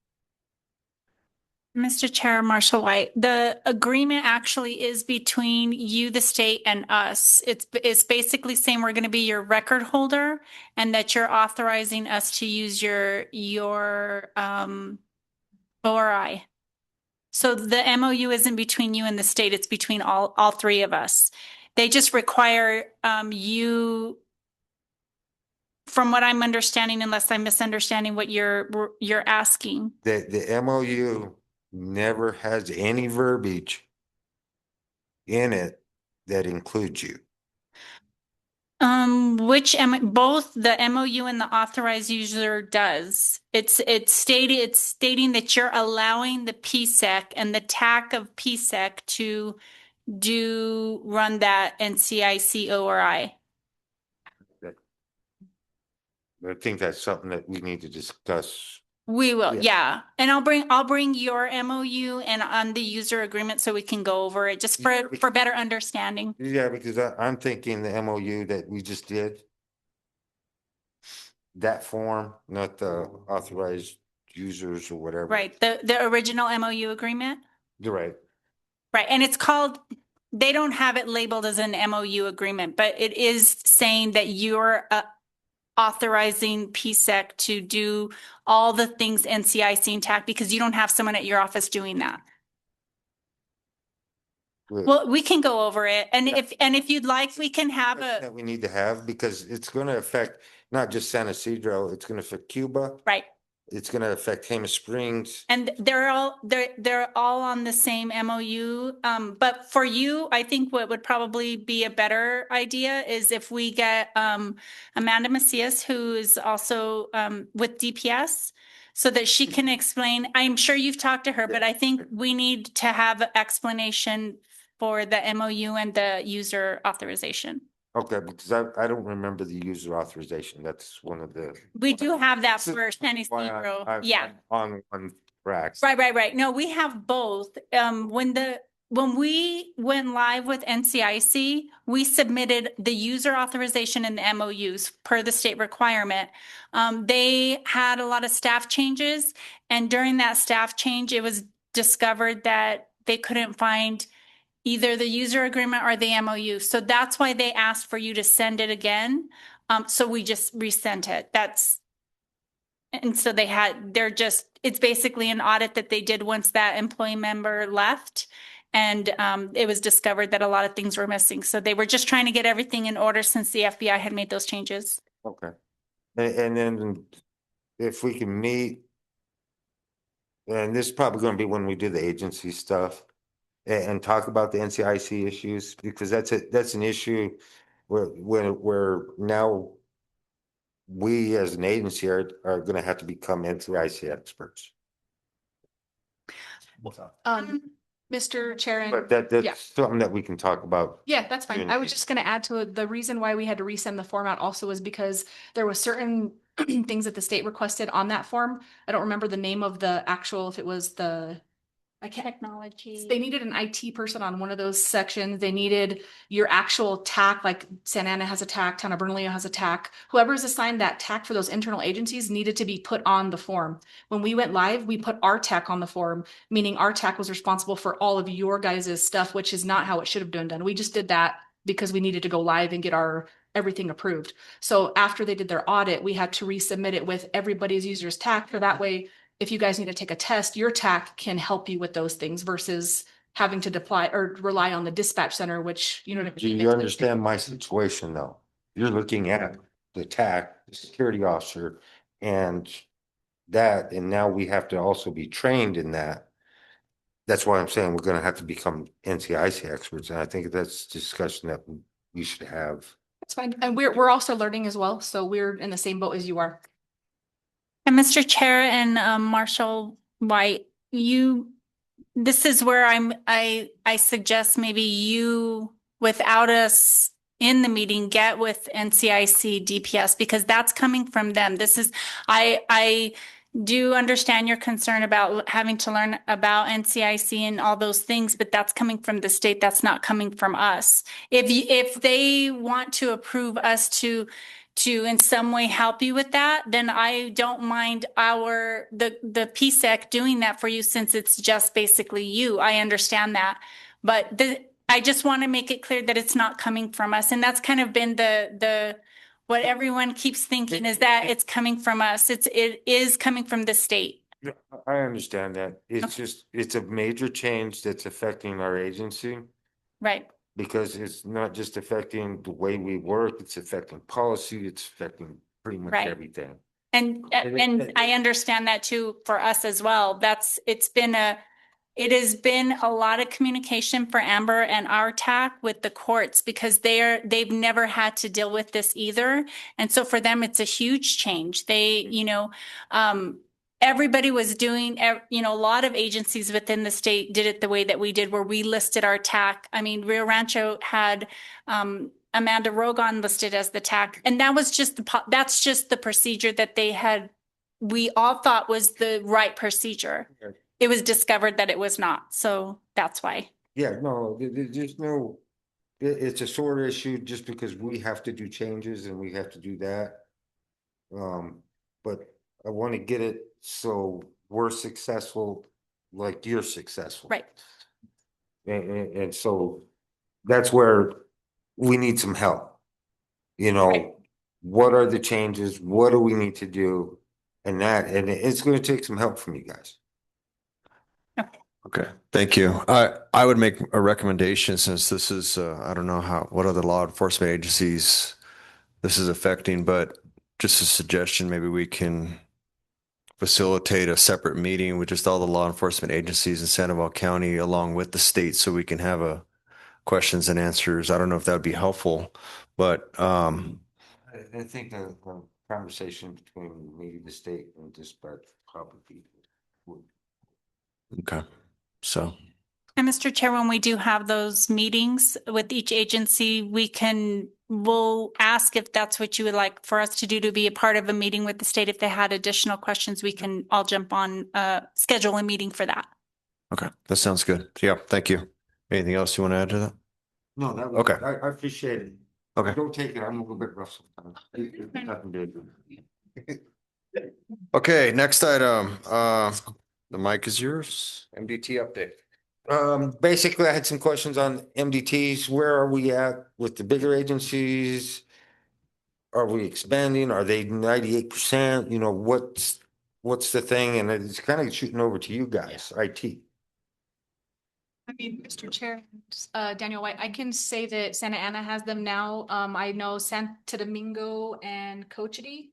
Mr. Chair, Marshall White, the agreement actually is between you, the state, and us. It's basically saying we're going to be your record holder and that you're authorizing us to use your ORI. So the MOU isn't between you and the state, it's between all three of us. They just require you, from what I'm understanding, unless I'm misunderstanding what you're asking. The MOU never has any verbiage in it that includes you. Both the MOU and the authorized user does. It's stating that you're allowing the PSEC and the TAC of PSEC to run that NCIC ORI. I think that's something that we need to discuss. We will, Yeah. yeah. And I'll bring your MOU and on the user agreement so we can go over it just for better understanding. Yeah, because I'm thinking the MOU that we just did. That form, not the authorized users or whatever. Right, the original MOU agreement. You're right. Right, and it's called, they don't have it labeled as an MOU agreement, but it is saying that you're authorizing PSEC to do all the things NCIC and TAC because you don't have someone at your office doing that. Well, we can go over it, and if you'd like, we can have That we need to have, because it's going to affect not just San Isidro, it's going to affect Cuba. right. It's going to affect Hema Springs. And they're all on the same MOU. But for you, I think what would probably be a better idea is if we get Amanda Macias, who is also with DPS, so that she can explain. I'm sure you've talked to her, but I think we need to have an explanation for the MOU and the user authorization. Okay, because I don't remember the user authorization. That's one of the. We do have that This is for San why Isidro. I'm Yeah. On one track. Right. No, we have both. When we went live with NCIC, we submitted the user authorization and the MOUs per the state requirement. They had a lot of staff changes, and during that staff change, it was discovered that they couldn't find either the user agreement or the MOU. So that's why they asked for you to send it again. So we just resent it. And so it's basically an audit that they did once that employee member left. And it was discovered that a lot of things were missing. So they were just trying to get everything in order since the FBI had made those changes. Okay. And then if we can meet, and this is probably going to be when we do the agency stuff and talk about the NCIC issues, because that's an issue where now we as an agency are going to have to become NCIC experts. Mr. Chair, But and that's yeah. something that we can talk about. Yeah, that's fine. I was just going to add to it. The reason why we had to resend the form out also was because there was certain things that the state requested on that form. I don't remember the name of the actual, if it was the I can't. Technology. They needed an IT person on one of those sections. They needed your actual TAC, like Santa Ana has a TAC, Town of Bernalillo has a TAC. Whoever's assigned that TAC for those internal agencies needed to be put on the form. When we went live, we put our TAC on the form, meaning our TAC was responsible for all of your guys' stuff, which is not how it should have been done. We just did that because we needed to go live and get our everything approved. So after they did their audit, we had to resubmit it with everybody's user's TAC, for that way if you guys need to take a test, your TAC can help you with those things versus having to deploy or rely on the dispatch center, which you know what I Do mean? you understand my situation though? You're looking at the TAC, the security officer, and that, and now we have to also be trained in that. That's why I'm saying we're gonna have to become NCIC experts, and I think that's a discussion that we should have. That's fine. And we're also learning as well. So we're in the same boat as you are. And Mr. Chair and Marshall White, this is where I suggest maybe you, without us in the meeting, get with NCIC DPS, because that's coming from them. I do understand your concern about having to learn about NCIC and all those things, but that's coming from the state. That's not coming from us. If they want to approve us to in some way help you with that, then I don't mind the PSEC doing that for you, since it's just basically you. I understand that. But I just want to make it clear that it's not coming from us. And that's kind of been what everyone keeps thinking, is that it's coming from us. It is coming from the state. I understand that. It's just, it's a major change that's affecting our agency. Right. Because it's not just affecting the way we work, it's affecting policy, it's affecting pretty much Right. everything. And I understand that too for us as well. It has been a lot of communication for Amber and our TAC with the courts, because they've never had to deal with this either. And so for them, it's a huge change. Everybody was doing, a lot of agencies within the state did it the way that we did, where we listed our TAC. I mean, Rio Rancho had Amanda Rogon listed as the TAC, and that was that's just the procedure that we all thought was the right procedure. Okay. It was discovered that it was not, so that's why. Yeah, no, there's no, it's a sore issue just because we have to do changes and we have to do that. But I want to get it so we're successful, like you're successful. Right. And so that's where we need some help. Right. What are the changes? What do we need to do? And it's going to take some help from you guys. Okay, thank you. I would make a recommendation, since this is, I don't know what other law enforcement agencies this is affecting, but just a suggestion, maybe we can facilitate a separate meeting with just all the law enforcement agencies in Sandoval County along with the state, so we can have questions and answers. I don't know if that would be helpful, but I think the conversation between maybe the state and dispatch probably would. okay. So, And Mr. Chair, when we do have those meetings with each agency, we'll ask if that's what you would like for us to do, to be a part of a meeting with the state. If they had additional questions, we can all jump on, schedule a meeting for that. okay, that sounds good. Yeah, thank you. Anything else you want to add to that? No, that was, Okay. I appreciate it. Okay. Don't take it. I'm a little bit rough sometimes. Nothing big. Okay, next item. The mic is yours. MDT update. Basically, I had some questions on MDTs. Where are we at with the bigger agencies? Are we expanding? Are they 98%? What's the thing? And it's kind of shooting over to you guys, IT. I mean, Mr. Chair, Daniel White, I can say that Santa Ana has them now. I know Santo Domingo and Cochiti,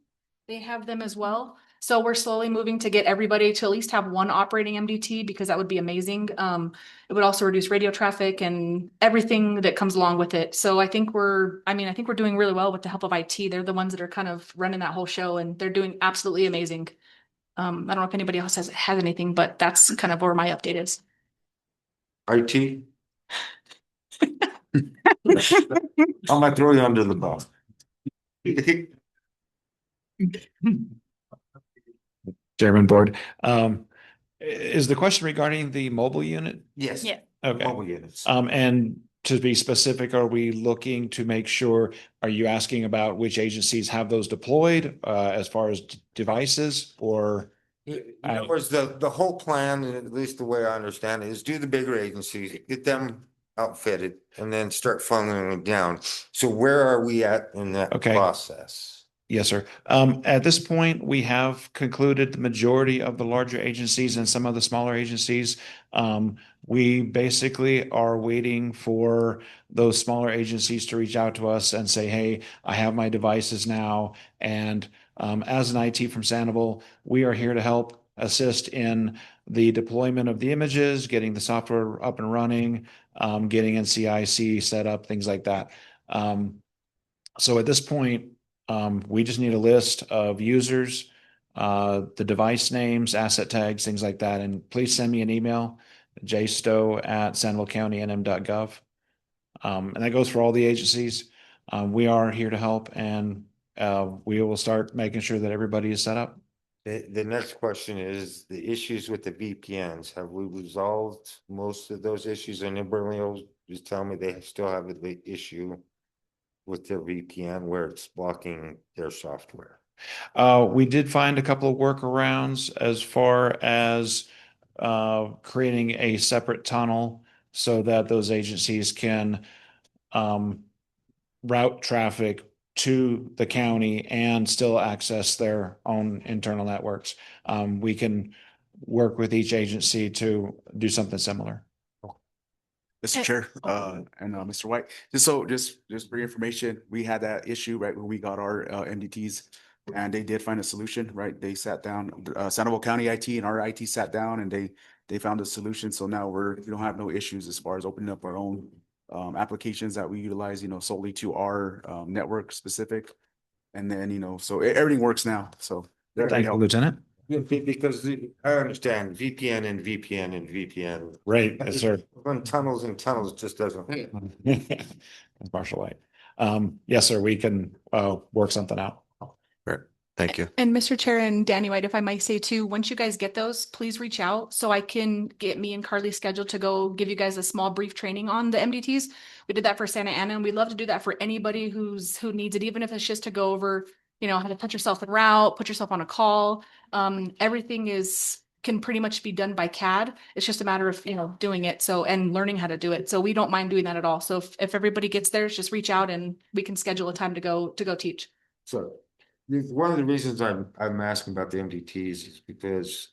they have them as well. So we're slowly moving to get everybody to at least have one operating MDT, because that would be amazing. It would also reduce radio traffic and everything that comes along with it. So I think we're doing really well with the help of IT. They're the ones that are kind of running that whole show, and they're doing absolutely amazing. I don't know if anybody else has anything, but that's kind of where my update is. IT? I'm gonna throw you under the bus. Chairman Board. Is the question regarding the mobile unit? Yes. Yeah. Okay. Mobile units. And to be specific, are we looking to make sure, are you asking about which agencies have those deployed, as far as devices or? In other words, the whole plan, at least the way I understand it, is do the bigger agencies, get them outfitted, and then start funneling them down. So where are we at in that Okay. process? Yes, sir. At this point, we have concluded the majority of the larger agencies and some of the smaller agencies. We basically are waiting for those smaller agencies to reach out to us and say, hey, I have my devices now. And as an IT from Sanibel, we are here to help assist in the deployment of the images, getting the software up and running, getting NCIC set up, things like that. So at this point, we just need a list of users, the device names, asset tags, things like that. And please send me an email, jstow@sanibelcountynm.gov. And that goes for all the agencies. We are here to help, and we will start making sure that everybody is set up. The next question is the issues with the VPNs. Have we resolved most of those issues? And Bernalillo just telling me they still have the issue with their VPN where it's blocking their software. We did find a couple of workarounds as far as creating a separate tunnel so that those agencies can route traffic to the county and still access their own internal networks. We can work with each agency to do something similar. Mr. Chair, and Mr. White, just for your information, we had that issue right when we got our MDTs, and they did find a solution, right? They sat down, Sandoval County IT and our IT sat down, and they found a solution. So now we don't have no issues as far as opening up our own applications that we utilize, solely to our network specific. And then, so everything works now. So Thank you, Lieutenant. Because I understand VPN and VPN and VPN. Right, yes, sir. Run tunnels and tunnels just doesn't. Marshall White. Yes, sir, we can work something out. Great. Thank you. And Mr. Chair and Danny White, if I might say too, once you guys get those, please reach out so I can get me and Carly scheduled to go give you guys a small brief training on the MDTs. We did that for Santa Ana, and we'd love to do that for anybody who needs it, even if it's just to go over, how to put yourself in route, put yourself on a call. Everything can pretty much be done by CAD. It's just a matter of, doing it. So, and learning how to do it. So we don't mind doing that at all. So if everybody gets theirs, just reach out and we can schedule a time to go teach. So one of the reasons I'm asking about the MDTs is because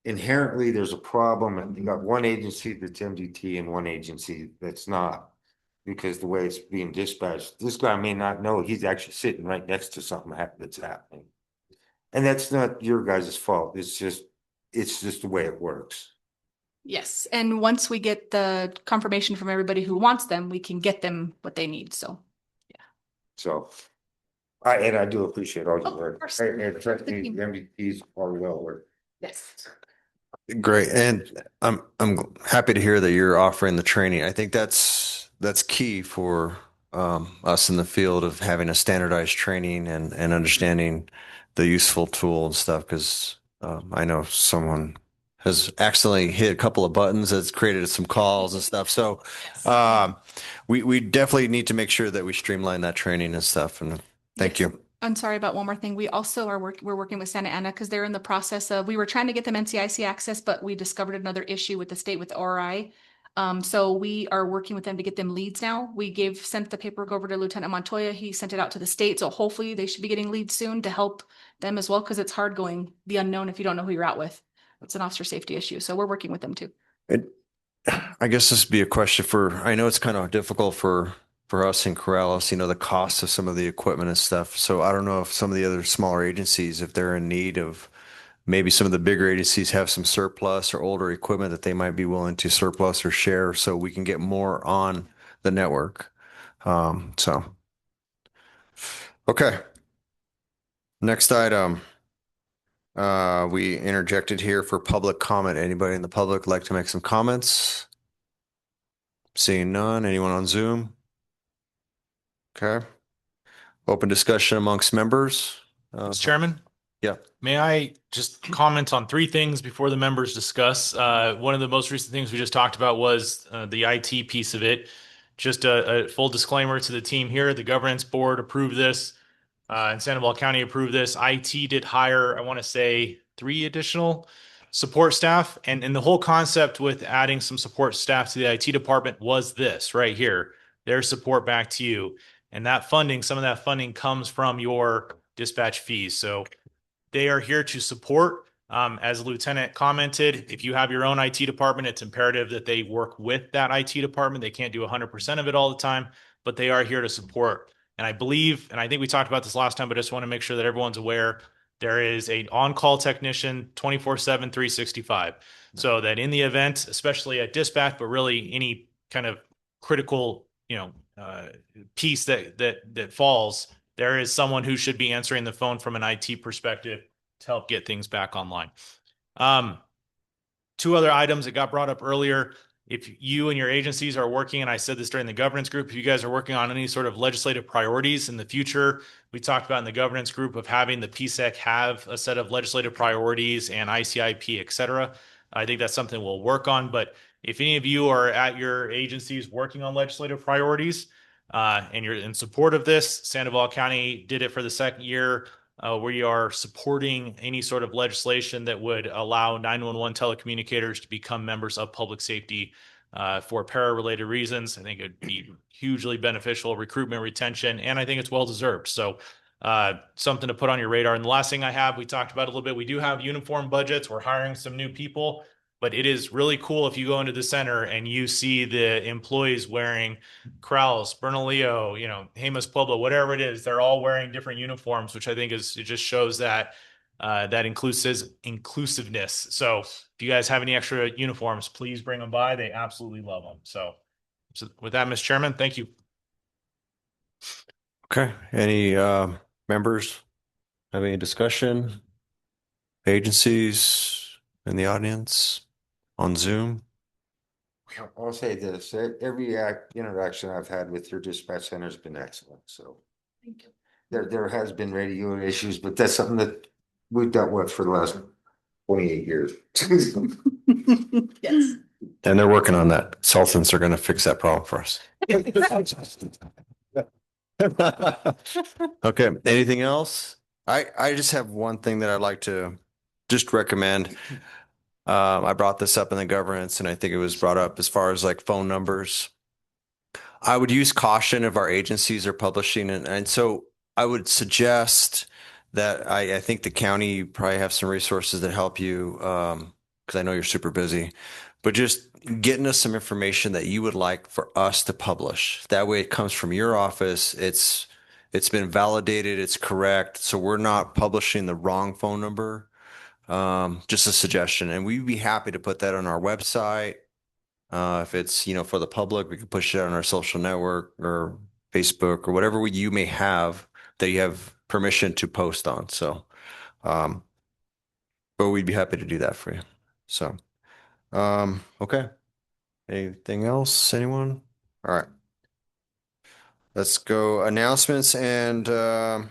inherently there's a problem, and you got one agency that's MDT and one agency that's not. Because the way it's being dispatched, this guy may not know he's actually sitting right next to something that's happening. And that's not your guys' fault. It's just the way it works. Yes. And once we get the confirmation from everybody who wants them, we can get them what they need. So, yeah. So I do appreciate all your work. Course. And trust me, the MVPs are well worth. Yes. Great. And I'm happy to hear that you're offering the training. I think that's key for us in the field of having a standardized training and understanding the useful tool and stuff. Because I know someone has accidentally hit a couple of buttons that's created some calls and stuff. So we definitely need to make sure that we streamline that training and stuff. And thank you. I'm sorry about one more thing. We also we're working with Santa Ana because they're in the process of, we were trying to get them NCIC access, but we discovered another issue with the state with ORI. So we are working with them to get them leads now. We sent the paperwork over to Lieutenant Montoya. He sent it out to the state. So hopefully they should be getting leads soon to help them as well. Cause it's hard going the unknown if you don't know who you're out with. It's an officer safety issue. So we're working with them too. I guess this would be a question I know it's kind of difficult for us in Corrales, the cost of some of the equipment and stuff. So I don't know if some of the other smaller agencies, if they're in need of, maybe some of the bigger agencies have some surplus or older equipment that they might be willing to surplus or share so we can get more on the network. Okay. Next item. We interjected here for public comment. Anybody in the public like to make some comments? Seeing none. Anyone on Zoom? Okay. Open discussion amongst members. Mr. Chairman? Yeah. May I just comment on three things before the members discuss? One of the most recent things we just talked about was the IT piece of it. Just a full disclaimer to the team here. The governance board approved this, and Sandoval County approved this. IT did hire, I want to say, 3 additional support staff. And the whole concept with adding some support staff to the IT department was this right here, their support back to you. And that funding, some of that funding comes from your dispatch fees. So they are here to support. As the lieutenant commented, if you have your own IT department, it's imperative that they work with that IT department. They can't do 100% of it all the time, but they are here to support. And I believe, and I think we talked about this last time, but I just want to make sure that everyone's aware, there is a on-call technician 24/7, 365. So that in the event, especially at dispatch, but really any kind of critical, piece that falls, there is someone who should be answering the phone from an IT perspective to help get things back online. Um, 2 other items that got brought up earlier. If you and your agencies are working, and I said this during the governance group, if you guys are working on any sort of legislative priorities in the future, we talked about in the governance group of having the PSEC have a set of legislative priorities and ICIP, et cetera. I think that's something we'll work on. But if any of you are at your agencies working on legislative priorities, and you're in support of this, Sandoval County did it for the second year. We are supporting any sort of legislation that would allow 911 telecommunicators to become members of public safety for para-related reasons. I think it'd be hugely beneficial, recruitment, retention, and I think it's well deserved. So something to put on your radar. And the last thing I have, we talked about a little bit, we do have uniform budgets. We're hiring some new people, but it is really cool if you go into the center and you see the employees wearing Kraus, Bernalillo, Jemez Pueblo, whatever it is, they're all wearing different uniforms, which I think it just shows that that inclusiveness. So if you guys have any extra uniforms, please bring them by. They absolutely love them. So with that, Mr. Chairman, thank you. Okay. Any members have any discussion? Agencies in the audience on Zoom? I'll say this, every interaction I've had with your dispatch center has been excellent, so. Thank you. There has been radio issues, but that's something that we've dealt with for the last 28 years. Yes. And they're working on that. Sultans are going to fix that problem for us. Okay, anything else? I just have one thing that I'd like to just recommend. I brought this up in the governance, and I think it was brought up as far as like phone numbers. I would use caution if our agencies are publishing, and so I would suggest that I think the county probably have some resources that help you, because I know you're super busy, but just getting us some information that you would like for us to publish. That way it comes from your office. It's been validated. It's correct. So we're not publishing the wrong phone number. Just a suggestion. And we'd be happy to put that on our website. If it's, for the public, we can push it on our social network or Facebook or whatever you may have that you have permission to post on. So, but we'd be happy to do that for you. So, okay. Anything else? Anyone? All right. Let's go announcements and, well,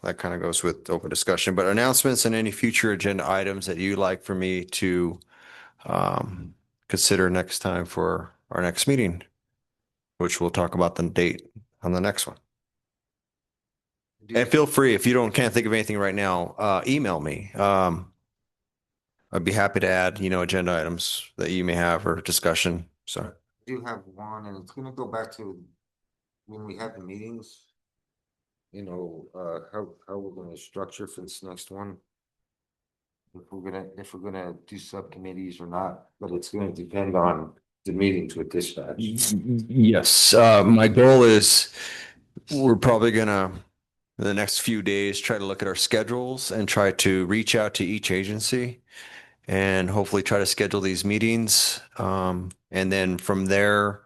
that kind of goes with open discussion, but announcements and any future agenda items that you'd like for me to consider next time for our next meeting, which we'll talk about the date on the next one. And feel free, if you can't think of anything right now, email me. I'd be happy to add, agenda items that you may have or discussion. So I do have one, and it's gonna go back to when we have the meetings. How we're gonna structure for this next one. If we're gonna do subcommittees or not, but it's gonna depend on the meetings with dispatch. yes, my goal is we're probably gonna, in the next few days, try to look at our schedules and try to reach out to each agency and hopefully try to schedule these meetings. And then from there,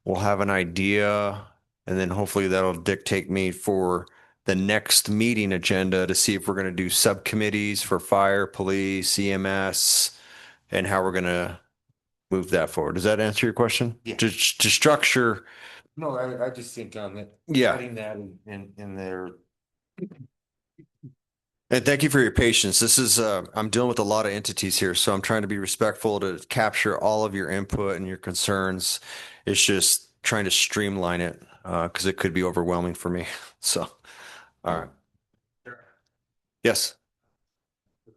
we'll have an idea, and then hopefully that'll dictate me for the next meeting agenda to see if we're going to do subcommittees for fire, police, EMS, and how we're going to move that forward. Does that answer your question? Yeah. To structure. No, I just think on that. Yeah. Putting that in there. And thank you for your patience. This is, I'm dealing with a lot of entities here, so I'm trying to be respectful to capture all of your input and your concerns. It's just trying to streamline it, because it could be overwhelming for me. So, all right. Yes.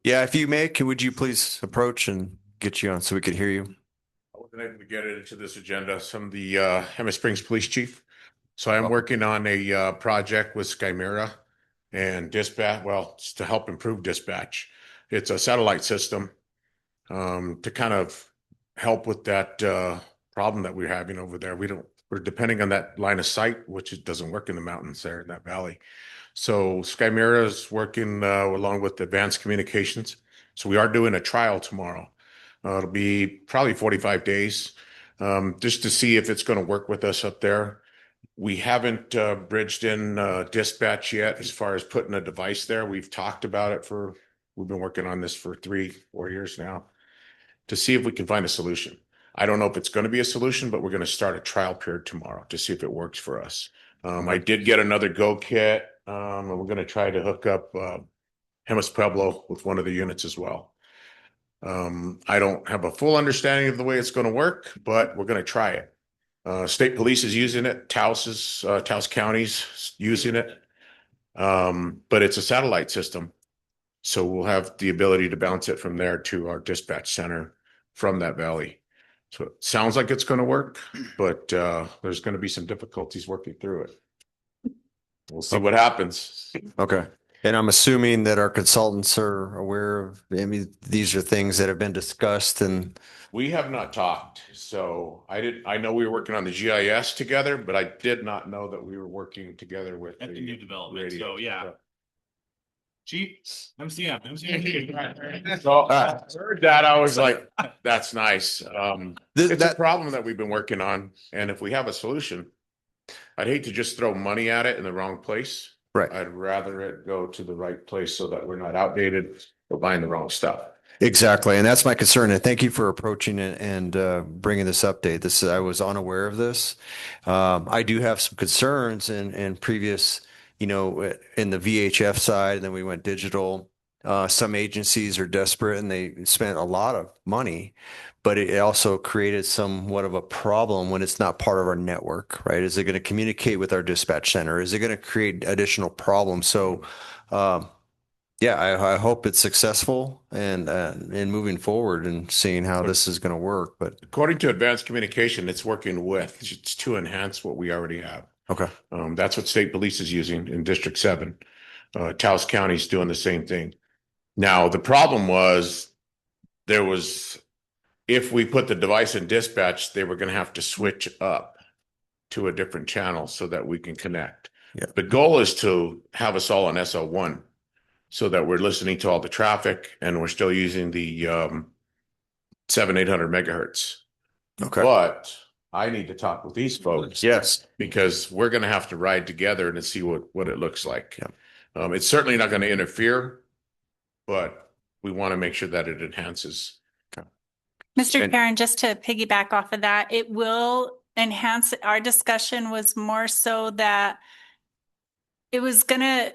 Yeah, if you may, would you please approach and get you on so we could hear you? I wasn't able to get it into this agenda. Some the Emmett Springs Police Chief. So I'm working on a project with Skymera and dispatch. Well, it's to help improve dispatch. It's a satellite system to kind of help with that problem that we're having over there. We're depending on that line of sight, which it doesn't work in the mountains there in that valley. So Skymera is working along with Advanced Communications. So we are doing a trial tomorrow. It'll be probably 45 days just to see if it's going to work with us up there. We haven't bridged in dispatch yet as far as putting a device there. We've talked about it we've been working on this for 3-4 years now to see if we can find a solution. I don't know if it's going to be a solution, but we're going to start a trial period tomorrow to see if it works for us. I did get another Go kit, and we're going to try to hook up Hemis Pueblo with one of the units as well. I don't have a full understanding of the way it's going to work, but we're going to try it. State police is using it. Taos County's using it. But it's a satellite system. So we'll have the ability to bounce it from there to our dispatch center from that valley. So it sounds like it's going to work, but there's going to be some difficulties working through it. We'll see what happens. Okay. And I'm assuming that our consultants are aware of, I mean, these are things that have been discussed and. We have not talked. So I know we were working on the GIS together, but I did not know that we were working together with At the new development. radio. So yeah. Chief, MCM. So I heard that. I was like, that's nice. It's a That, problem that we've been working on. And if we have a solution, I'd hate to just throw money at it in the wrong place. right. I'd rather it go to the right place so that we're not outdated or buying the wrong stuff. Exactly. And that's my concern. And thank you for approaching it and bringing this update. I was unaware of this. I do have some concerns in previous, in the VHF side, and then we went digital. Some agencies are desperate and they spent a lot of money, but it also created somewhat of a problem when it's not part of our network, right? Is it going to communicate with our dispatch center? Is it going to create additional problems? So, yeah, I hope it's successful and moving forward and seeing how this is going to work. But According to Advanced Communication, it's working with, it's to enhance what we already have. okay, That's what state police is using in District 7. Taos County's doing the same thing. Now, the problem was if we put the device in dispatch, they were going to have to switch up to a different channel so that we can connect. Yeah. The goal is to have us all on SO1 so that we're listening to all the traffic and we're still using the 700-800 megahertz. okay, But I need to talk with these folks. yes, Because we're going to have to ride together and see what it looks like. Yeah. It's certainly not going to interfere, but we want to make sure that it enhances. Mr. And- Karen, just to piggyback off of that, it will enhance. Our discussion was more so that it was gonna,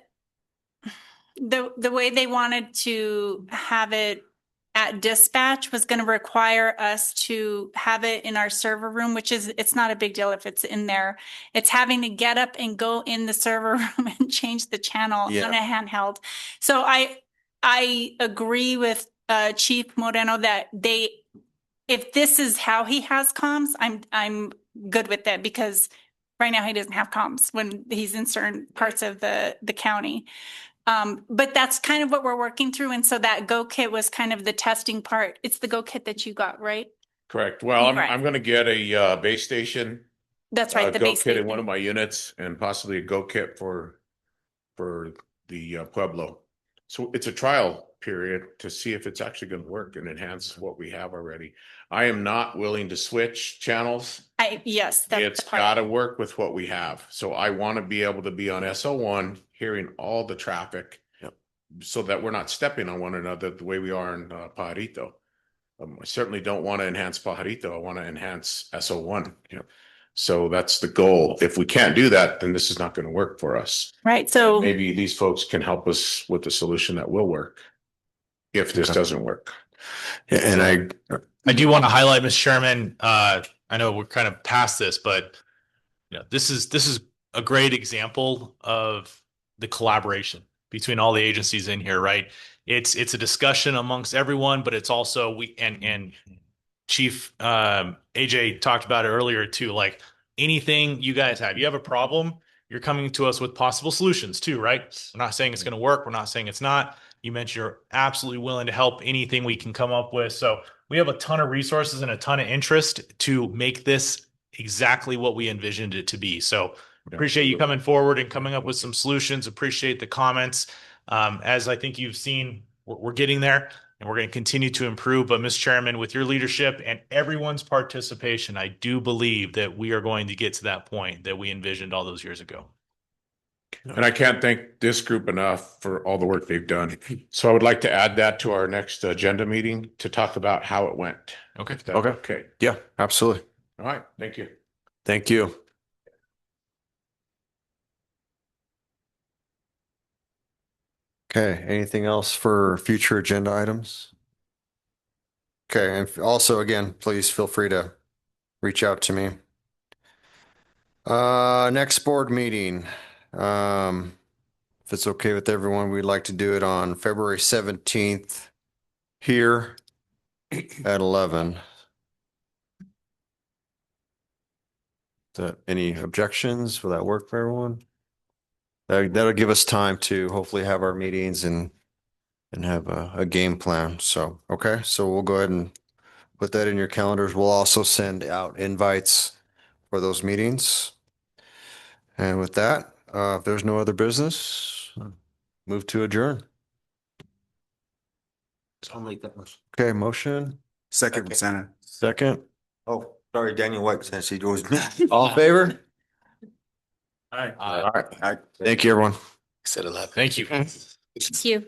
the way they wanted to have it at dispatch was going to require us to have it in our server room, it's not a big deal if it's in there. It's having to get up and go in the server room and change the channel Yeah. on a handheld. So I agree with Chief Moreno that if this is how he has comms, I'm good with that, because right now he doesn't have comms when he's in certain parts of the county. But that's kind of what we're working through. And so that Go kit was kind of the testing part. It's the Go kit that you got, right? Correct. Well, Right. I'm going to get a base station. That's right. The Go base kit in station. one of my units and possibly a Go kit for the Pueblo. So it's a trial period to see if it's actually going to work and enhance what we have already. I am not willing to switch channels. Yes, that's It's the part. got to work with what we have. So I want to be able to be on SO1, hearing all the traffic. Yep. So that we're not stepping on one another the way we are in Pajarito. I certainly don't want to enhance Pajarito. I want to enhance SO1. Yep. So that's the goal. If we can't do that, then this is not going to work for us. Right. So Maybe these folks can help us with the solution that will work if this Okay. doesn't work. And I do want to highlight, Mr. Chairman, I know we're kind of past this, but this is a great example of the collaboration between all the agencies in here, right? It's a discussion amongst everyone, but it's also and Chief AJ talked about it earlier too. Like anything you guys have, you have a problem, you're coming to us with possible solutions too, right? We're not saying it's going to work. We're not saying it's not. You mentioned you're absolutely willing to help anything we can come up with. So we have a ton of resources and a ton of interest to make this exactly what we envisioned it to be. So appreciate you coming forward and coming up with some solutions. Appreciate the comments. As I think you've seen, we're getting there and we're going to continue to improve. But Mr. Chairman, with your leadership and everyone's participation, I do believe that we are going to get to that point that we envisioned all those years ago. And I can't thank this group enough for all the work they've done. So I would like to add that to our next agenda meeting to talk about how it went. Okay. If that's okay. yeah, absolutely. All right. Thank you. Thank you. Okay, anything else for future agenda items? Okay, and also again, please feel free to reach out to me. Next board meeting. If it's okay with everyone, we'd like to do it on February 17th here at 11. Any objections? Will that work for everyone? That'll give us time to hopefully have our meetings and have a game plan. So, okay, so we'll go ahead and put that in your calendars. We'll also send out invites for those meetings. And with that, if there's no other business, move to adjourn. I'll make that motion. Okay, motion, Second, Santa. second. Oh, sorry, Daniel White, since he goes. All in favor? All right. All right. Thank you, everyone. Said 11. Thank you. thank you.